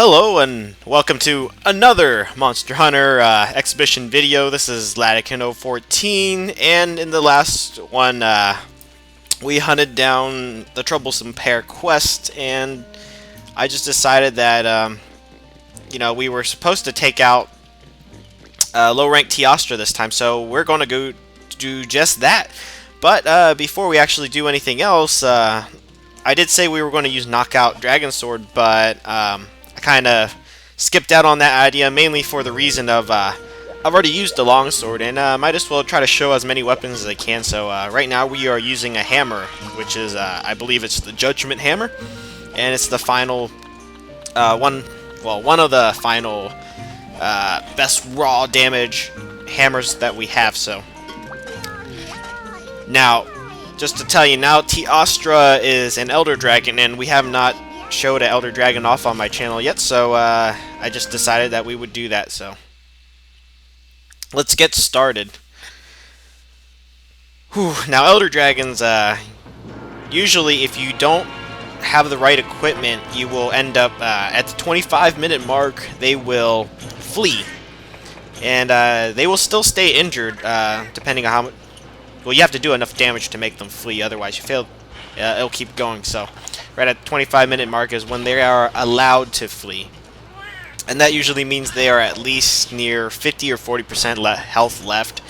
Hello and welcome to another Monster Hunter exhibition video. This is Latican014, and in the last one we hunted down the troublesome pair quest, and I just decided that we were supposed to take out low-rank Teostra this time, so we're going to go do just that. But before we actually do anything else, I did say we were going to use Knockout Dragon Sword, but I kind of skipped out on that idea, mainly for the reason of I've already used the longsword, and might as well try to show as many weapons as I can. So right now we are using a hammer, which is I believe it's the Judgment Hammer, and it's the final one of the final best raw damage hammers that we have. So now, just to tell you now, Teostra is an Elder Dragon, and we have not showed an Elder Dragon off on my channel yet, so I just decided that we would do that. So let's get started. Now, Elder Dragons, usually if you don't have the right equipment, you will end up at the 25-minute mark, they will flee, and they will still stay injured depending on how much. Well, you have to do enough damage to make them flee, otherwise you fail. It'll keep going. So right at the 25-minute mark is when they are allowed to flee, and that usually means they are at least near 50 or 40% health left,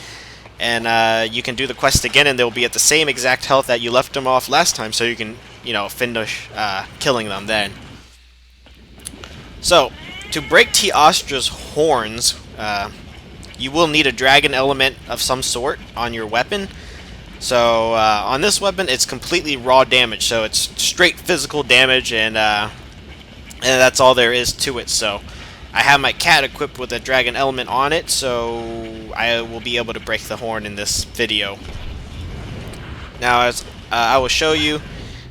and you can do the quest again and they'll be at the same exact health that you left them off last time, so you can finish killing them then. So to break Teostra's horns, you will need a dragon element of some sort on your weapon. So on this weapon, it's completely raw damage, so it's straight physical damage, and that's all there is to it. So I have my cat equipped with a dragon element on it, so I will be able to break the horn in this video. Now, as I will show you,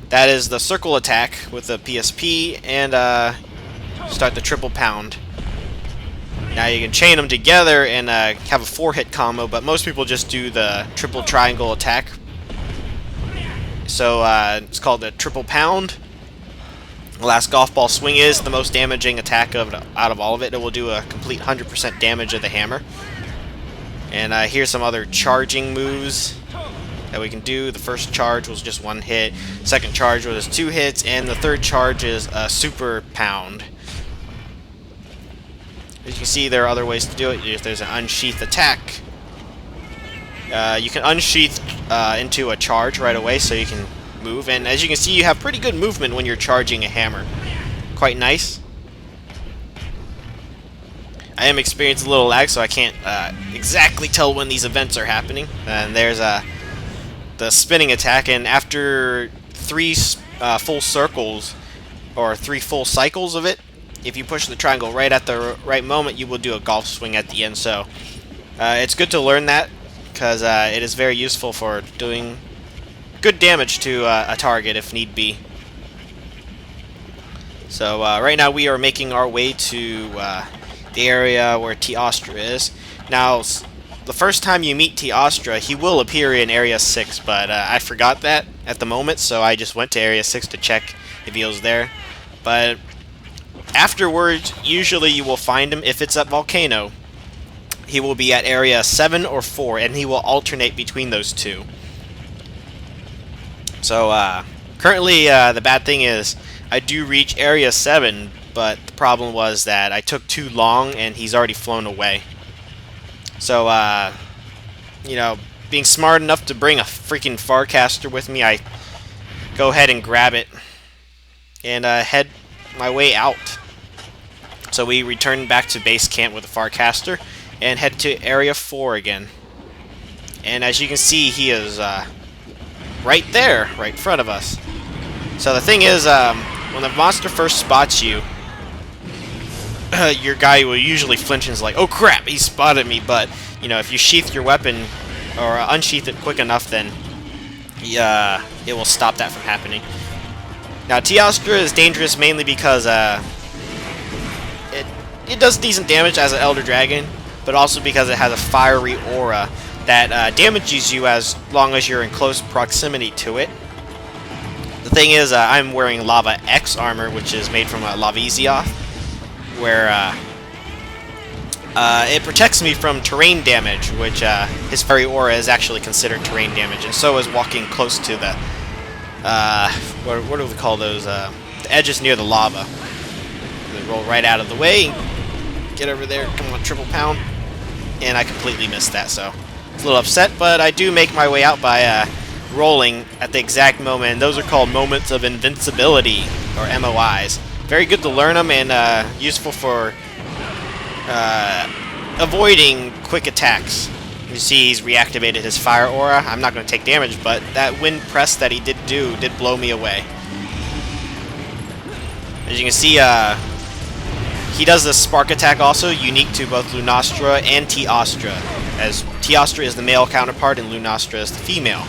that is the circle attack with the PSP, and start the triple pound. Now you can chain them together and have a 4-hit combo, but most people just do the triple triangle attack. So it's called the triple pound. The last golf ball swing is the most damaging attack out of all of it. It will do a complete 100% damage of the hammer. And here's some other charging moves that we can do. The first charge was just 1 hit, second charge was 2 hits, and the third charge is a super pound. As you can see, there are other ways to do it. If there's an unsheath attack, you can unsheath into a charge right away, so you can move. And as you can see, you have pretty good movement when you're charging a hammer. Quite nice. I am experiencing a little lag, so I can't exactly tell when these events are happening. And there's the spinning attack, and after 3 full circles, or 3 full cycles of it, if you push the triangle right at the right moment, you will do a golf swing at the end. So it's good to learn that, because it is very useful for doing good damage to a target if need be. So right now we are making our way to the area where Teostra is. Now, the first time you meet Teostra, he will appear in Area 6, but I forgot that at the moment, so I just went to Area 6 to check if he was there. But afterwards, usually you will find him if it's at Volcano. He will be at Area 7 or 4, and he will alternate between those two. So, currently, the bad thing is, I do reach Area 7, but the problem was that I took too long, and he's already flown away. So, being smart enough to bring a freaking Farcaster with me, I go ahead and grab it, and head my way out. So we return back to base camp with the Farcaster and head to Area 4 again. And as you can see, he is right there, right in front of us. So the thing is, when the monster first spots you, your guy will usually flinch and is like, "Oh crap, he spotted me!" But if you sheath your weapon or unsheath it quick enough, then it will stop that from happening. Now, Teostra is dangerous mainly because it does decent damage as an Elder Dragon, but also because it has a fiery aura that damages you as long as you're in close proximity to it. The thing is, I'm wearing Lava X armor, which is made from a Lavizioth, where it protects me from terrain damage, which his fiery aura is actually considered terrain damage, and so is walking close to the what do we call those? The edges near the lava. They roll right out of the way. Get over there. Come on, triple pound. And I completely missed that, so it's a little upset, but I do make my way out by rolling at the exact moment. And those are called moments of invincibility, or MOIs. Very good to learn them, and useful for avoiding quick attacks. You see he's reactivated his fire aura. I'm not going to take damage, but that wind press that he did blow me away. As you can see, he does this spark attack also, unique to both Lunastra and Teostra, as Teostra is the male counterpart and Lunastra is the female.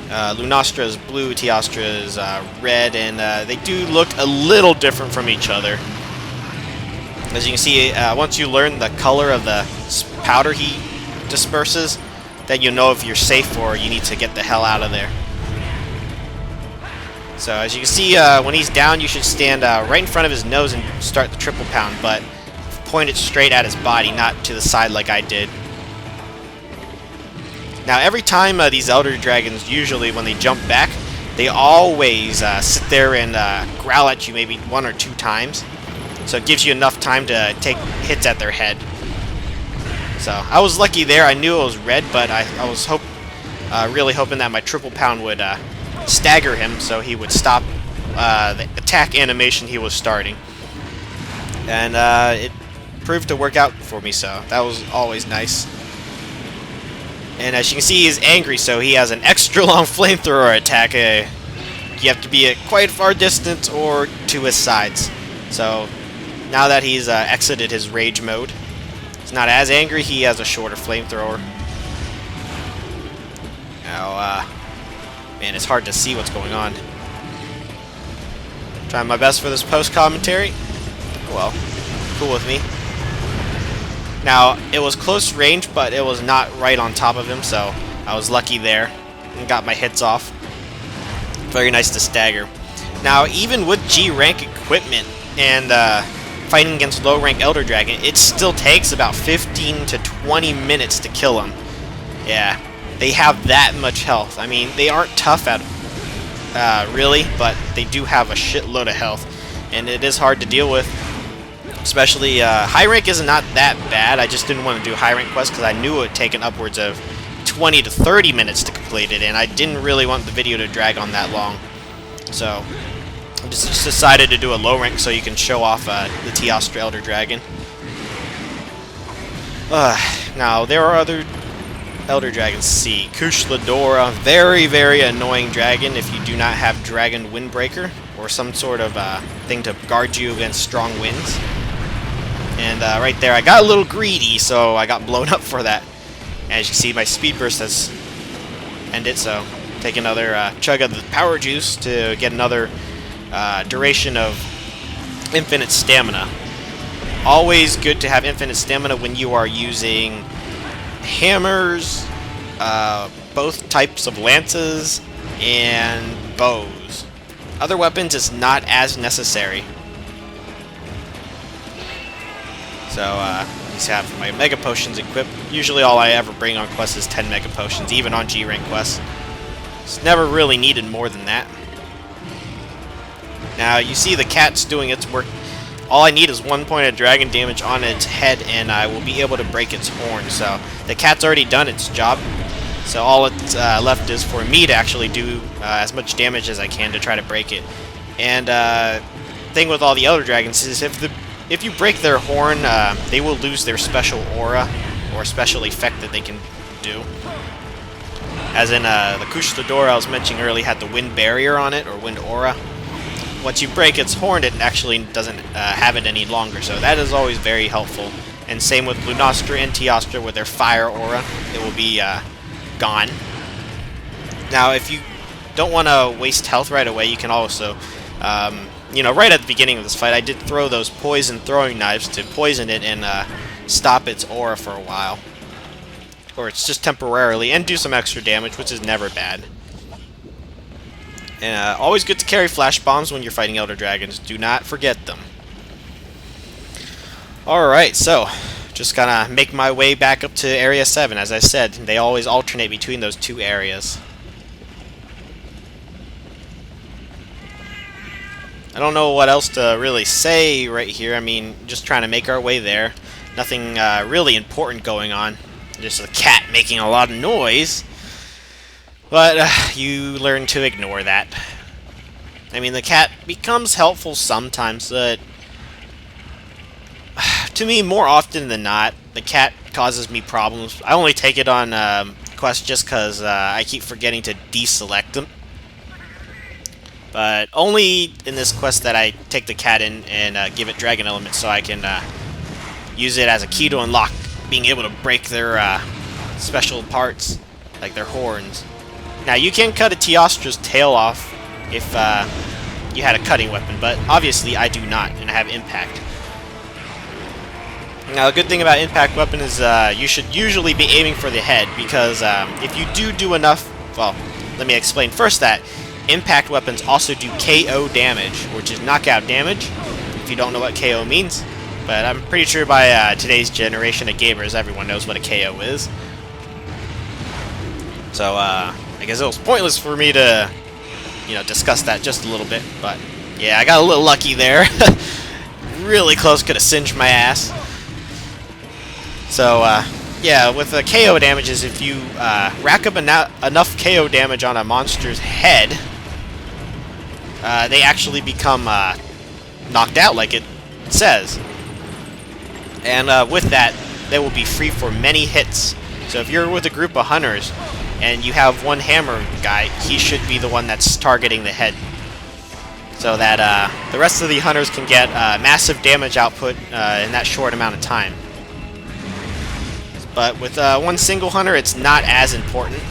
Lunastra is blue, Teostra is red, and they do look a little different from each other. As you can see, once you learn the color of the powder he disperses, then you'll know if you're safe or you need to get the hell out of there. So as you can see, when he's down, you should stand right in front of his nose and start the triple pound, but point it straight at his body, not to the side like I did. Now every time these Elder Dragons, usually when they jump back, they always sit there and growl at you maybe 1 or 2 times. So it gives you enough time to take hits at their head. So I was lucky there. I knew it was red, but I was really hoping that my triple pound would stagger him so he would stop the attack animation he was starting. And it proved to work out for me, so that was always nice. And as you can see, he's angry, so he has an extra long flamethrower attack. You have to be at quite far distance or to his sides. So now that he's exited his rage mode, he's not as angry. He has a shorter flamethrower. Now, man, it's hard to see what's going on. Trying my best for this post-commentary. Well, cool with me. Now, it was close range, but it was not right on top of him, so I was lucky there and got my hits off. Very nice to stagger. Now, even with G-rank equipment and fighting against low-rank Elder Dragon, it still takes about 15 to 20 minutes to kill him. Yeah, they have that much health. I mean, they aren't tough at really, but they do have a shitload of health, and it is hard to deal with. Especially, high rank is not that bad. I just didn't want to do high rank quests because I knew it would take upwards of 20 to 30 minutes to complete it, and I didn't really want the video to drag on that long. So, I just decided to do a low rank so you can show off the Teostra Elder Dragon. Now, there are other Elder Dragons. See, Kushladora, very, very annoying dragon if you do not have Dragon Windbreaker or some sort of thing to guard you against strong winds. And right there, I got a little greedy, so I got blown up for that. As you can see, my speed burst has ended, so take another chug of the power juice to get another duration of infinite stamina. Always good to have infinite stamina when you are using hammers, both types of lances, and bows. Other weapons is not as necessary. So, these have my Mega Potions equipped. Usually all I ever bring on quests is 10 Mega Potions, even on G-Rank quests. It's never really needed more than that. Now, you see the cat's doing its work. All I need is 1 point of dragon damage on its head, and I will be able to break its horn. So, the cat's already done its job. So all it's left is for me to actually do as much damage as I can to try to break it. And thing with all the Elder Dragons is if you break their horn, they will lose their special aura or special effect that they can do. As in the Kushladora I was mentioning earlier had the wind barrier on it, or wind aura. Once you break its horn, it actually doesn't have it any longer, so that is always very helpful. And same with Lunastra and Teostra with their fire aura, it will be gone. Now, if you don't want to waste health right away, you can also, you know, right at the beginning of this fight, I did throw those poison throwing knives to poison it and stop its aura for a while. Or it's just temporarily, and do some extra damage, which is never bad. And always good to carry flash bombs when you're fighting Elder Dragons. Do not forget them. Alright, so just gonna make my way back up to Area 7. As I said, they always alternate between those two areas. I don't know what else to really say right here. I mean, just trying to make our way there. Nothing really important going on. Just a cat making a lot of noise. But you learn to ignore that. I mean, the cat becomes helpful sometimes, but to me, more often than not, the cat causes me problems. I only take it on quests just because I keep forgetting to deselect them. But only in this quest that I take the cat in and give it dragon elements so I can use it as a key to unlock being able to break their special parts, like their horns. Now, you can cut a Teostra's tail off if you had a cutting weapon, but obviously I do not, and I have impact. Now, the good thing about impact weapon is you should usually be aiming for the head, because if you do enough... Well, let me explain first that impact weapons also do KO damage, which is knockout damage, if you don't know what KO means. But I'm pretty sure by today's generation of gamers, everyone knows what a KO is. So, I guess it was pointless for me to, discuss that just a little bit. But, yeah, I got a little lucky there. Really close, could have singed my ass. So, yeah, with the KO damages, if you rack up enough KO damage on a monster's head, they actually become knocked out, like it says. And with that, they will be free for many hits. So if you're with a group of hunters, and you have one hammer guy, he should be the one that's targeting the head. So that the rest of the hunters can get massive damage output in that short amount of time. But with one single hunter, it's not as important.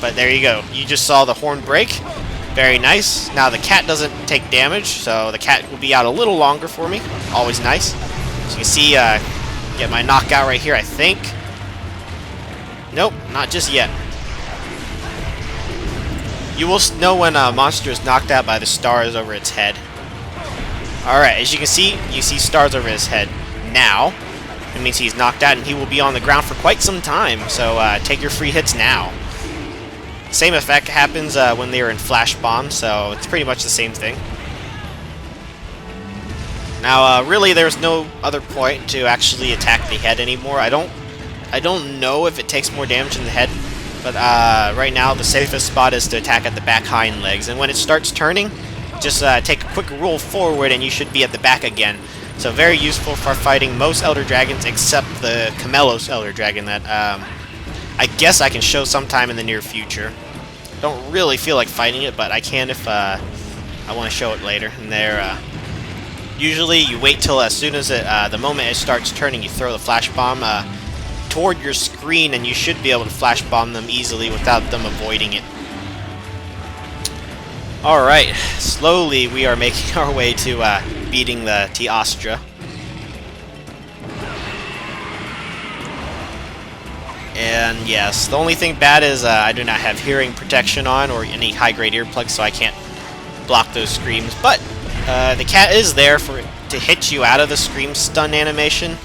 But there you go. You just saw the horn break. Very nice. Now the cat doesn't take damage, so the cat will be out a little longer for me. Always nice. So you can see, get my knockout right here, I think. Nope, not just yet. You will know when a monster is knocked out by the stars over its head. Alright, as you can see, you see stars over his head now. It means he's knocked out and he will be on the ground for quite some time, so take your free hits now. Same effect happens when they are in flash bomb, so it's pretty much the same thing. Now, really, there's no other point to actually attack the head anymore. I don't know if it takes more damage in the head, but right now the safest spot is to attack at the back hind legs. And when it starts turning, just take a quick roll forward and you should be at the back again. So very useful for fighting most Elder Dragons except the Camelos Elder Dragon that I guess I can show sometime in the near future. Don't really feel like fighting it, but I can if I want to show it later. And there, usually you wait till as soon as the moment it starts turning, you throw the flash bomb toward your screen, and you should be able to flash bomb them easily without them avoiding it. Alright, slowly we are making our way to beating the Teostra. And yes, the only thing bad is I do not have hearing protection on or any high-grade earplugs, so I can't block those screams. But the cat is there to hit you out of the scream stun animation.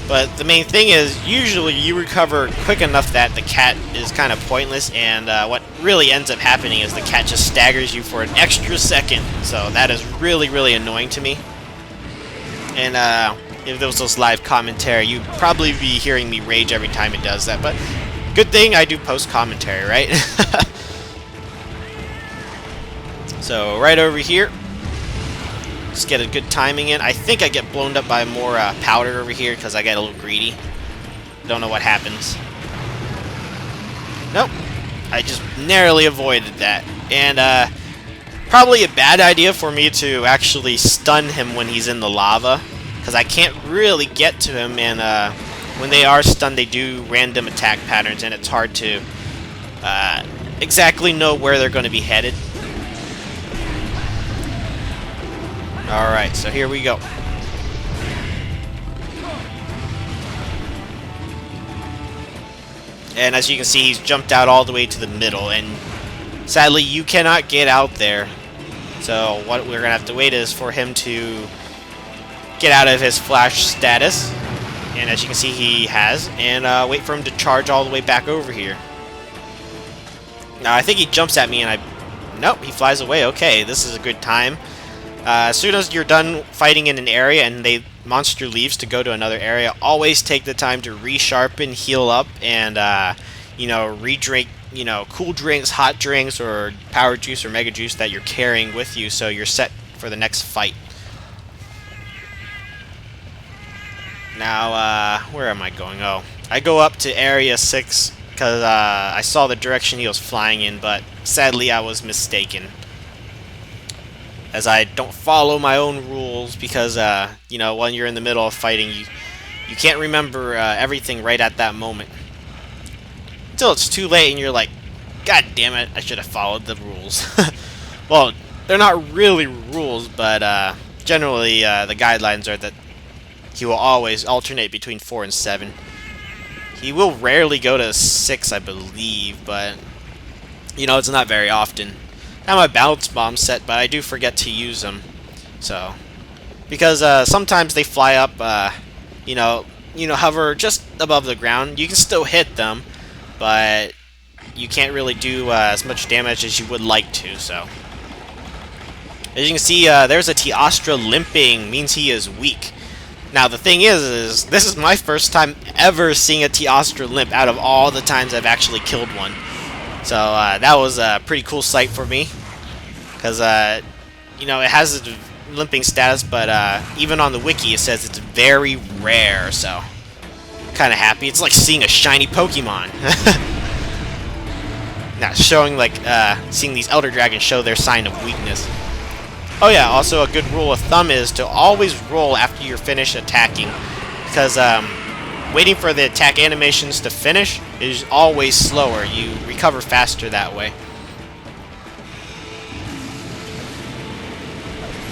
But the main thing is, usually you recover quick enough that the cat is kind of pointless, and what really ends up happening is the cat just staggers you for an extra second. So that is really, really annoying to me. And if there was this live commentary, you'd probably be hearing me rage every time it does that. But good thing I do post commentary, right? So right over here. Just get a good timing in. I think I get blown up by more powder over here because I get a little greedy. Don't know what happens. Nope. I just narrowly avoided that. And probably a bad idea for me to actually stun him when he's in the lava, because I can't really get to him, and when they are stunned they do random attack patterns and it's hard to exactly know where they're going to be headed. Alright, so here we go. And as you can see, he's jumped out all the way to the middle, and sadly you cannot get out there. So what we're going to have to wait is for him to get out of his flash status, and as you can see he has, and wait for him to charge all the way back over here. Now I think he jumps at me and nope, he flies away. Okay, this is a good time. As soon as you're done fighting in an area and the monster leaves to go to another area, always take the time to resharpen, heal up, and you know, re-drink, you know, cool drinks, hot drinks, or power juice or mega juice that you're carrying with you, so you're set for the next fight. Now, where am I going? Oh, I go up to Area 6 because I saw the direction he was flying in, but sadly I was mistaken. As I don't follow my own rules because, you know, when you're in the middle of fighting, you can't remember everything right at that moment. Until it's too late and you're like, God damn it, I should have followed the rules. Well, they're not really rules, but generally the guidelines are that he will always alternate between 4 and 7. He will rarely go to 6, I believe, but, you know, it's not very often. I have my bounce bomb set, but I do forget to use them. So, because sometimes they fly up, you know, hover just above the ground. You can still hit them, but you can't really do as much damage as you would like to. So, as you can see, there's a Teostra limping, means he is weak. Now the thing is this is my first time ever seeing a Teostra limp out of all the times I've actually killed one. So that was a pretty cool sight for me, because you know, it has a limping status, but even on the wiki it says it's very rare. So kind of happy. It's like seeing a shiny Pokemon. Not showing like seeing these Elder Dragons show their sign of weakness. Oh yeah, also a good rule of thumb is to always roll after you're finished attacking, because waiting for the attack animations to finish is always slower. You recover faster that way.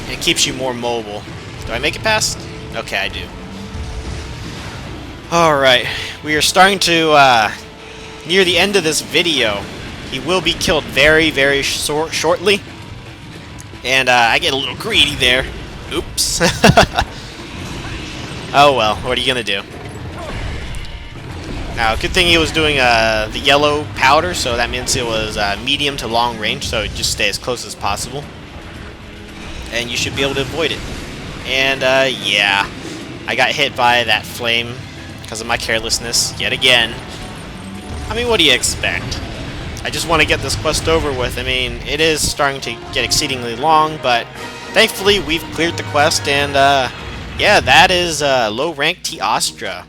It keeps you more mobile. Do I make it past? Okay, I do. Alright, we are starting to near the end of this video. He will be killed very, very shortly. And I get a little greedy there. Oops. Oh well, what are you gonna do? Now, good thing he was doing the yellow powder, so that means it was medium to long range, so just stay as close as possible. And you should be able to avoid it. And yeah, I got hit by that flame because of my carelessness yet again. I mean, what do you expect? I just want to get this quest over with. I mean, it is starting to get exceedingly long, but thankfully we've cleared the quest, and yeah, that is low rank Teostra.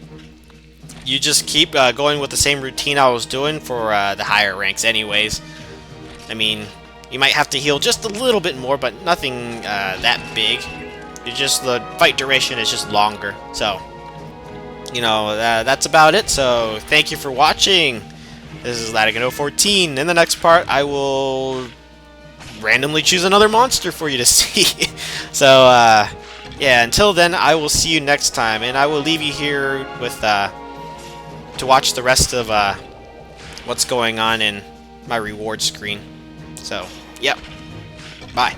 You just keep going with the same routine I was doing for the higher ranks anyways. I mean, you might have to heal just a little bit more, but nothing that big. It's just the fight duration is just longer. So, you know, that's about it. So, thank you for watching. This is Latigan014. In the next part, I will randomly choose another monster for you to see. So, yeah, until then, I will see you next time. And I will leave you here with, to watch the rest of, what's going on in my reward screen. So, yep. Bye.